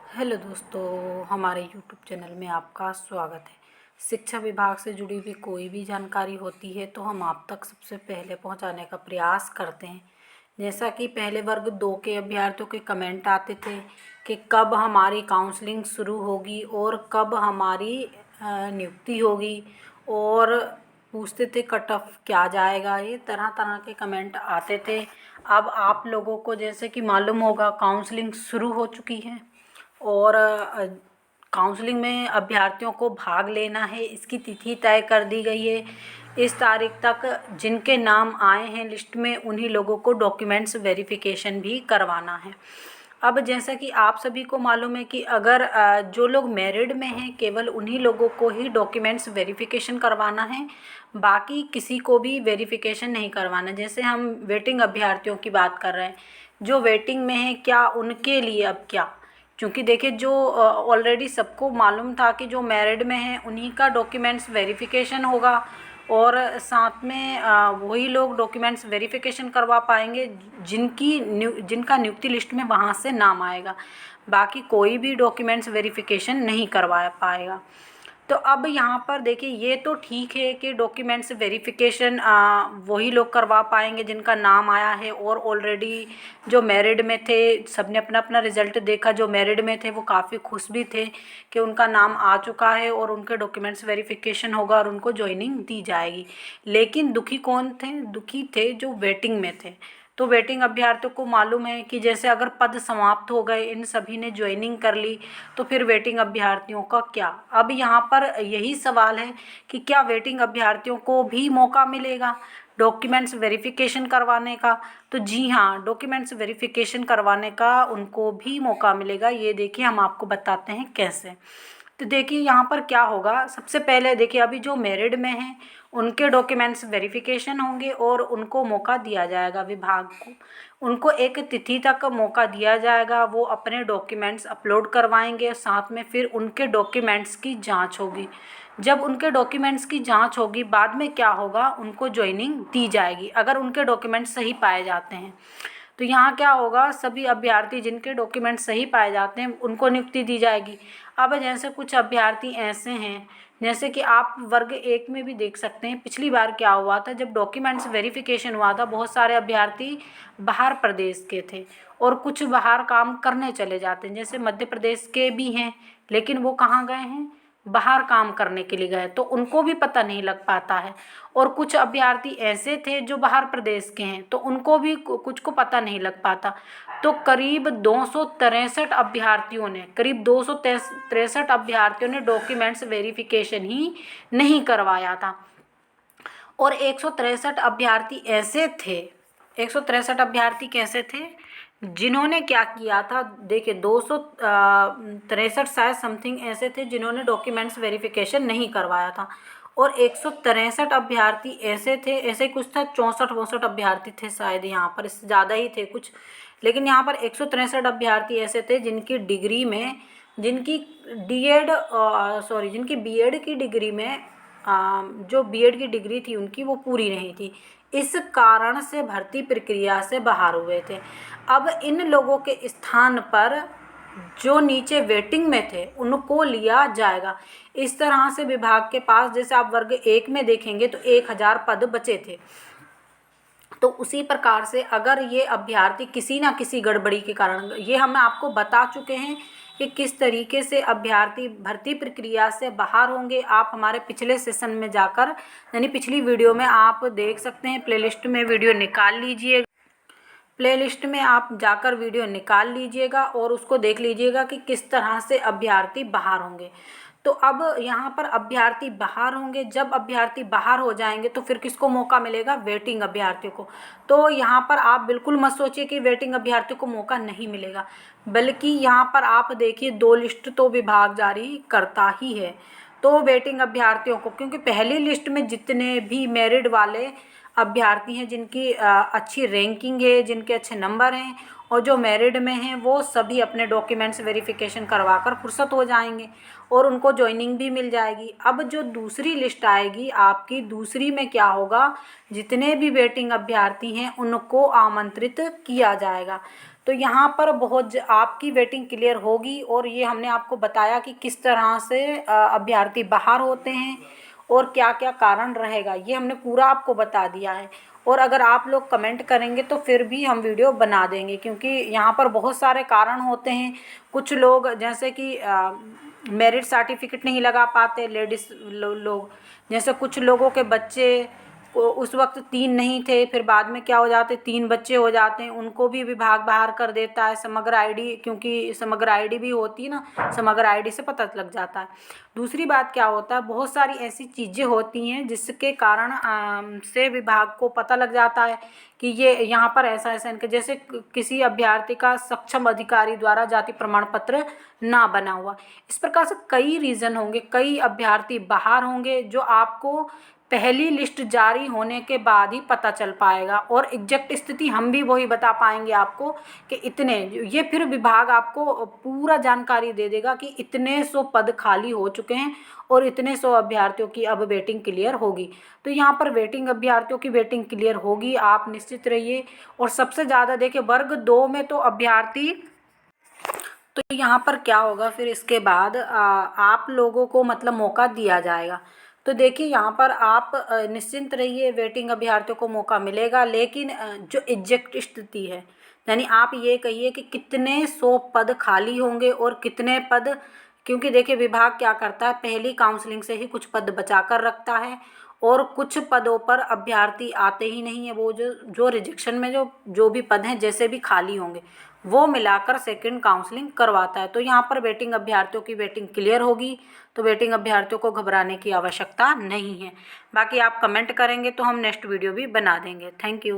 Hello दोस्तों, हमारे YouTube channel में आपका स्वागत है। शिक्षा विभाग से जुड़ी हुई कोई भी जानकारी होती है तो हम आप तक सबसे पहले पहुंचाने का प्रयास करते हैं। जैसा कि पहले वर्ग 2 के अभ्यर्थियों के कमेंट आते थे कि कब हमारी काउंसलिंग शुरू होगी और कब हमारी नियुक्ति होगी, और पूछते थे कट ऑफ क्या जाएगा। ये तरह तरह के कमेंट आते थे। अब आप लोगों को जैसे कि मालूम होगा, काउंसलिंग शुरू हो चुकी है और काउंसलिंग में अभ्यर्थियों को भाग लेना है। इसकी तिथि तय कर दी गई है। इस तारीख तक जिनके नाम आए हैं लिस्ट में, उन्हीं लोगों को डॉक्यूमेंट्स वेरिफिकेशन भी करवाना है। अब जैसा कि आप सभी को मालूम है कि अगर जो लोग मेरिट में हैं, केवल उन्हीं लोगों को ही डॉक्यूमेंट्स वेरिफिकेशन करवाना है, बाकी किसी को भी वेरिफिकेशन नहीं करवाना। जैसे हम वेटिंग अभ्यर्थियों की बात कर रहे हैं, जो वेटिंग में हैं, क्या उनके लिए अब क्या, क्योंकि देखिए जो ऑलरेडी सबको मालूम था कि जो मेरिट में हैं उन्हीं का डॉक्यूमेंट्स वेरिफिकेशन होगा, और साथ में वही लोग डॉक्यूमेंट्स वेरिफिकेशन करवा पाएंगे जिनका नियुक्ति लिस्ट में वहाँ से नाम आएगा। बाकी कोई भी डॉक्यूमेंट्स वेरिफिकेशन नहीं करवा पाएगा। तो अब यहाँ पर देखिए, ये तो ठीक है कि डॉक्यूमेंट्स वेरिफिकेशन वही लोग करवा पाएंगे जिनका नाम आया है, और ऑलरेडी जो मेरिट में थे सबने अपना अपना रिजल्ट देखा। जो मेरिट में थे वो काफ़ी खुश भी थे कि उनका नाम आ चुका है और उनके डॉक्यूमेंट्स वेरिफिकेशन होगा और उनको ज्वाइनिंग दी जाएगी। लेकिन दुखी कौन थे? दुखी थे जो वेटिंग में थे। तो वेटिंग अभ्यर्थियों को मालूम है कि जैसे अगर पद समाप्त हो गए, इन सभी ने ज्वाइनिंग कर ली, तो फिर वेटिंग अभ्यर्थियों का क्या? अब यहाँ पर यही सवाल है कि क्या वेटिंग अभ्यर्थियों को भी मौका मिलेगा डॉक्यूमेंट्स वेरिफिकेशन करवाने का? तो जी हाँ, डॉक्यूमेंट्स वेरिफिकेशन करवाने का उनको भी मौका मिलेगा। ये देखिए, हम आपको बताते हैं कैसे। तो देखिए यहाँ पर क्या होगा। सबसे पहले देखिए, अभी जो मेरिट में हैं उनके डॉक्यूमेंट्स वेरिफिकेशन होंगे और उनको मौका दिया जाएगा। विभाग को उनको एक तिथि तक मौका दिया जाएगा, वो अपने डॉक्यूमेंट्स अपलोड करवाएंगे। साथ में फिर उनके डॉक्यूमेंट्स की जांच होगी। जब उनके डॉक्यूमेंट्स की जांच होगी, बाद में क्या होगा, उनको ज्वाइनिंग दी जाएगी अगर उनके डॉक्यूमेंट्स सही पाए जाते हैं। तो यहाँ क्या होगा, सभी अभ्यर्थी जिनके डॉक्यूमेंट सही पाए जाते हैं उनको नियुक्ति दी जाएगी। अब जैसे कुछ अभ्यर्थी ऐसे हैं, जैसे कि आप वर्ग 1 में भी देख सकते हैं, पिछली बार क्या हुआ था, जब डॉक्यूमेंट्स वेरिफिकेशन हुआ था, बहुत सारे अभ्यर्थी बाहर प्रदेश के थे और कुछ बाहर काम करने चले जाते हैं। जैसे मध्य प्रदेश के भी हैं, लेकिन वो कहाँ गए हैं, बाहर काम करने के लिए गए, तो उनको भी पता नहीं लग पाता है। और कुछ अभ्यर्थी ऐसे थे जो बाहर प्रदेश के हैं, तो उनको भी कुछ को पता नहीं लग पाता। तो करीब 263 अभ्यर्थियों ने करीब 263 अभ्यर्थियों ने डॉक्यूमेंट्स वेरिफिकेशन ही नहीं करवाया था। और 163 अभ्यर्थी ऐसे थे, 163 अभ्यर्थी कैसे थे, जिन्होंने क्या किया था, देखिए 263 शायद समथिंग ऐसे थे जिन्होंने डॉक्यूमेंट्स वेरिफिकेशन नहीं करवाया था। और 163 अभ्यर्थी ऐसे थे, ऐसे कुछ था, 64-62 अभ्यर्थी थे शायद, यहाँ पर इससे ज़्यादा ही थे कुछ। लेकिन यहाँ पर 163 अभ्यर्थी ऐसे थे जिनकी डिग्री में, जिनकी जिनकी बीएड की डिग्री में, जो बीएड की डिग्री थी उनकी, वो पूरी नहीं थी। इस कारण से भर्ती प्रक्रिया से बाहर हुए थे। अब इन लोगों के स्थान पर जो नीचे वेटिंग में थे उनको लिया जाएगा। इस तरह से विभाग के पास, जैसे आप वर्ग 1 में देखेंगे तो 1000 पद बचे थे। तो उसी प्रकार से अगर ये अभ्यर्थी किसी ना किसी गड़बड़ी के कारण, ये हम आपको बता चुके हैं कि किस तरीके से अभ्यर्थी भर्ती प्रक्रिया से बाहर होंगे। आप हमारे पिछले सेशन में जाकर, यानी पिछली वीडियो में आप देख सकते हैं, प्लेलिस्ट में वीडियो निकाल लीजिए, प्लेलिस्ट में आप जाकर वीडियो निकाल लीजिएगा और उसको देख लीजिएगा कि किस तरह से अभ्यर्थी बाहर होंगे। तो अब यहाँ पर अभ्यर्थी बाहर होंगे, जब अभ्यर्थी बाहर हो जाएंगे तो फिर किसको मौका मिलेगा, वेटिंग अभ्यर्थियों को। तो यहाँ पर आप बिल्कुल मत सोचिए कि वेटिंग अभ्यर्थियों को मौका नहीं मिलेगा, बल्कि यहाँ पर आप देखिए 2 लिस्ट तो विभाग जारी करता ही है। तो वेटिंग अभ्यर्थियों को, क्योंकि पहली लिस्ट में जितने भी मेरिट वाले अभ्यर्थी हैं, जिनकी अच्छी रैंकिंग है, जिनके अच्छे नंबर हैं और जो मेरिट में हैं, वो सभी अपने डॉक्यूमेंट्स वेरिफिकेशन करवाकर फुर्सत हो जाएंगे और उनको ज्वाइनिंग भी मिल जाएगी। अब जो दूसरी लिस्ट आएगी आपकी, दूसरी में क्या होगा, जितने भी वेटिंग अभ्यर्थी हैं उनको आमंत्रित किया जाएगा। तो यहाँ पर आपकी वेटिंग क्लियर होगी। और ये हमने आपको बताया कि किस तरह से अभ्यर्थी बाहर होते हैं और क्या क्या कारण रहेगा, ये हमने पूरा आपको बता दिया है। और अगर आप लोग कमेंट करेंगे तो फिर भी हम वीडियो बना देंगे, क्योंकि यहाँ पर बहुत सारे कारण होते हैं। कुछ लोग जैसे कि मेरिट सर्टिफिकेट नहीं लगा पाते, लेडीज़ लोग, जैसे कुछ लोगों के बच्चे उस वक्त 3 नहीं थे, फिर बाद में क्या हो जाते 3 बच्चे हो जाते हैं, उनको भी विभाग बाहर कर देता है। समग्र आईडी, क्योंकि समग्र आईडी भी होती है ना, समग्र आईडी से पता लग जाता है। दूसरी बात क्या होता है, बहुत सारी ऐसी चीज़ें होती हैं जिसके कारण से विभाग को पता लग जाता है कि ये यहाँ पर ऐसा ऐसा इनके, जैसे किसी अभ्यर्थी का सक्षम अधिकारी द्वारा जाति प्रमाण पत्र ना बना हुआ। इस प्रकार से कई रीज़न होंगे, कई अभ्यर्थी बाहर होंगे जो आपको पहली लिस्ट जारी होने के बाद ही पता चल पाएगा। और एग्जैक्ट स्थिति हम भी वही बता पाएंगे आपको कि इतने, ये फिर विभाग आपको पूरा जानकारी दे देगा कि इतने 100 पद खाली हो चुके हैं और इतने 100 अभ्यर्थियों की अब वेटिंग क्लियर होगी। तो यहाँ पर अभ्यर्थियों की वेटिंग क्लियर होगी, आप निश्चित रहिए। और सबसे ज़्यादा देखिए वर्ग 2 में तो अभ्यर्थी, तो यहाँ पर क्या होगा फिर इसके बाद आप लोगों को मतलब मौका दिया जाएगा। तो देखिए यहाँ पर आप निश्चिंत रहिए, वेटिंग अभ्यर्थियों को मौका मिलेगा। लेकिन जो एग्जैक्ट स्थिति है, यानी आप ये कहिए कि कितने 100 पद खाली होंगे और कितने पद, क्योंकि देखिए विभाग क्या करता है, पहली काउंसलिंग से ही कुछ पद बचा कर रखता है और कुछ पदों पर अभ्यर्थी आते ही नहीं है। वो जो रिजेक्शन में जो भी पद हैं जैसे भी खाली होंगे वो मिलाकर सेकंड काउंसलिंग करवाता है। तो यहाँ पर वेटिंग अभ्यर्थियों की वेटिंग क्लियर होगी, तो वेटिंग अभ्यर्थियों को घबराने की आवश्यकता नहीं है। बाकी आप कमेंट करेंगे तो हम नेक्स्ट वीडियो भी बना देंगे। Thank you.